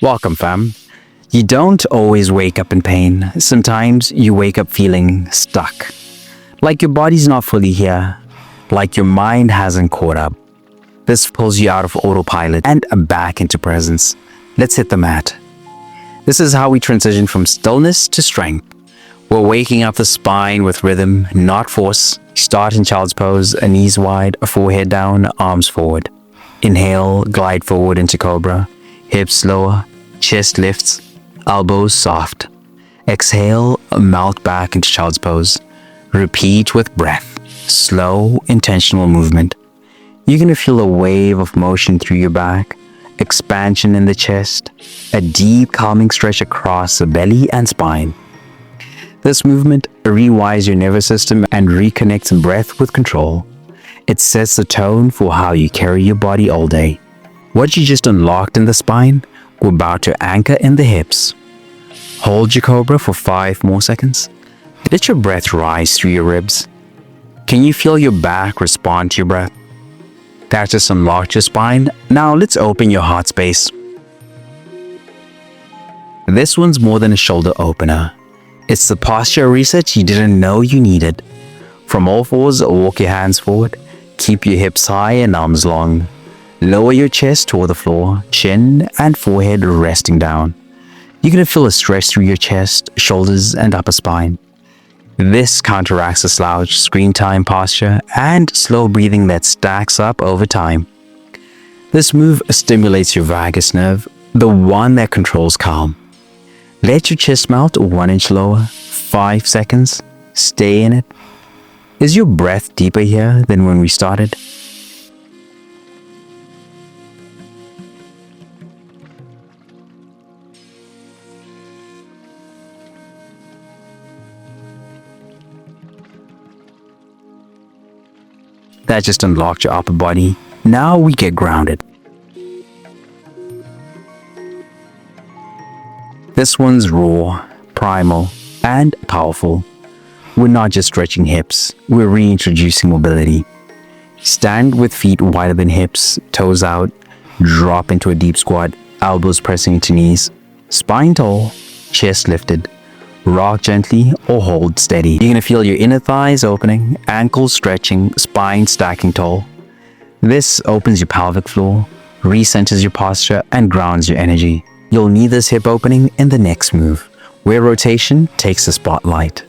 Welcome, fam. You don't always wake up in pain. Sometimes you wake up feeling stuck. Like your body's not fully here. Like your mind hasn't caught up. This pulls you out of autopilot and back into presence. Let's hit the mat. This is how we transition from stillness to strength. We're waking up the spine with rhythm, not force. Start in child's pose, knees wide, forehead down, arms forward. Inhale, glide forward into Cobra. Hips lower, chest lifts, elbows soft. Exhale, melt back into child's pose. Repeat with breath. Slow, intentional movement. You're going to feel a wave of motion through your back, expansion in the chest, a deep calming stretch across the belly and spine. This movement rewires your nervous system and reconnects breath with control. It sets the tone for how you carry your body all day. What you just unlocked in the spine, we're about to anchor in the hips. Hold your Cobra for 5 more seconds. Let your breath rise through your ribs. Can you feel your back respond to your breath? That just unlocked your spine. Now let's open your heart space. This one's more than a shoulder opener. It's the posture reset you didn't know you needed. From all fours, walk your hands forward. Keep your hips high and arms long. Lower your chest toward the floor, chin and forehead resting down. You're going to feel a stretch through your chest, shoulders, and upper spine. This counteracts the slouch, screen time posture, and slow breathing that stacks up over time. This move stimulates your vagus nerve, the one that controls calm. Let your chest melt 1 inch lower, 5 seconds. Stay in it. Is your breath deeper here than when we started? That just unlocked your upper body. Now we get grounded. This one's raw, primal, and powerful. We're not just stretching hips, we're reintroducing mobility. Stand with feet wider than hips, toes out, drop into a deep squat, elbows pressing into knees. Spine tall, chest lifted. Rock gently or hold steady. You're going to feel your inner thighs opening, ankles stretching, spine stacking tall. This opens your pelvic floor, recenters your posture, and grounds your energy. You'll need this hip opening in the next move, where rotation takes the spotlight.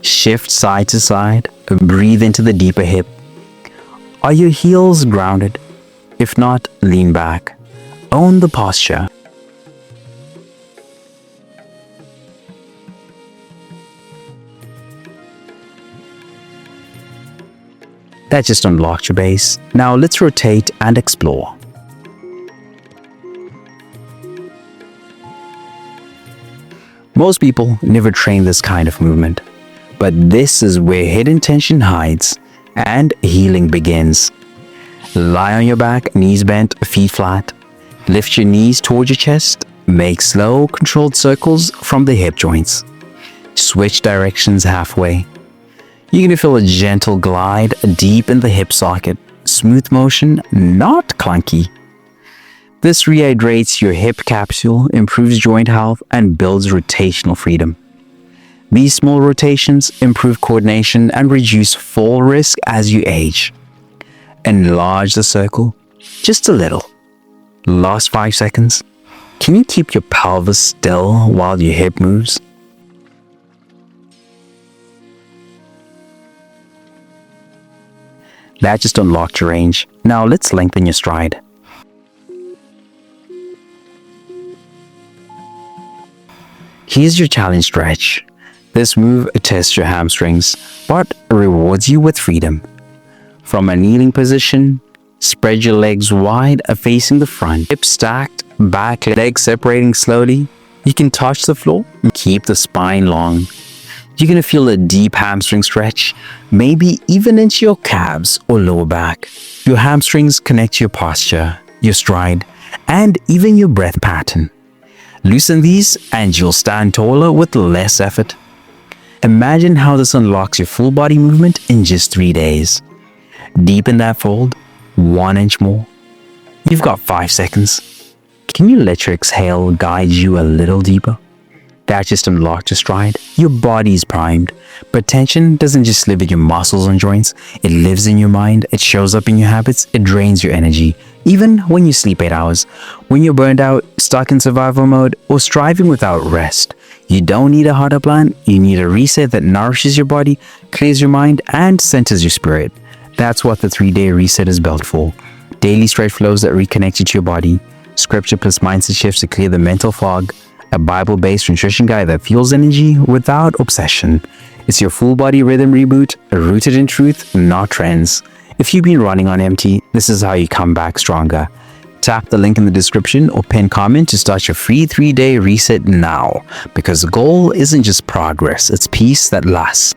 Shift side to side, breathe into the deeper hip. Are your heels grounded? If not, lean back. Own the posture. That just unlocked your base. Now let's rotate and explore. Most people never train this kind of movement, but this is where hidden tension hides and healing begins. Lie on your back, knees bent, feet flat. Lift your knees towards your chest. Make slow, controlled circles from the hip joints. Switch directions halfway. You're going to feel a gentle glide deep in the hip socket. Smooth motion, not clunky. This rehydrates your hip capsule, improves joint health, and builds rotational freedom. These small rotations improve coordination and reduce fall risk as you age. Enlarge the circle just a little. Last 5 seconds. Can you keep your pelvis still while your hip moves? That just unlocked your range. Now let's lengthen your stride. Here's your challenge stretch. This move tests your hamstrings, but rewards you with freedom. From a kneeling position, spread your legs wide facing the front. Hips stacked, back legs separating slowly. You can touch the floor and keep the spine long. You're going to feel a deep hamstring stretch, maybe even into your calves or lower back. Your hamstrings connect your posture, your stride, and even your breath pattern. Loosen these and you'll stand taller with less effort. Imagine how this unlocks your full body movement in just 3 days. Deepen that fold 1 inch more. You've got 5 seconds. Can you let your exhale guide you a little deeper? That just unlocked your stride. Your body's primed. But tension doesn't just live in your muscles and joints. It lives in your mind. It shows up in your habits. It drains your energy. Even when you sleep 8 hours. When you're burned out, stuck in survival mode, or striving without rest. You don't need a harder plan. You need a reset that nourishes your body, clears your mind, and centers your spirit. That's what the 3-day reset is built for. Daily straight flows that reconnect you to your body. Scripture plus mindset shifts to clear the mental fog. A Bible-based nutrition guide that fuels energy without obsession. It's your full body rhythm reboot, rooted in truth, not trends. If you've been running on empty, this is how you come back stronger. Tap the link in the description or pin comment to start your free 3-day reset now. Because the goal isn't just progress, it's peace that lasts.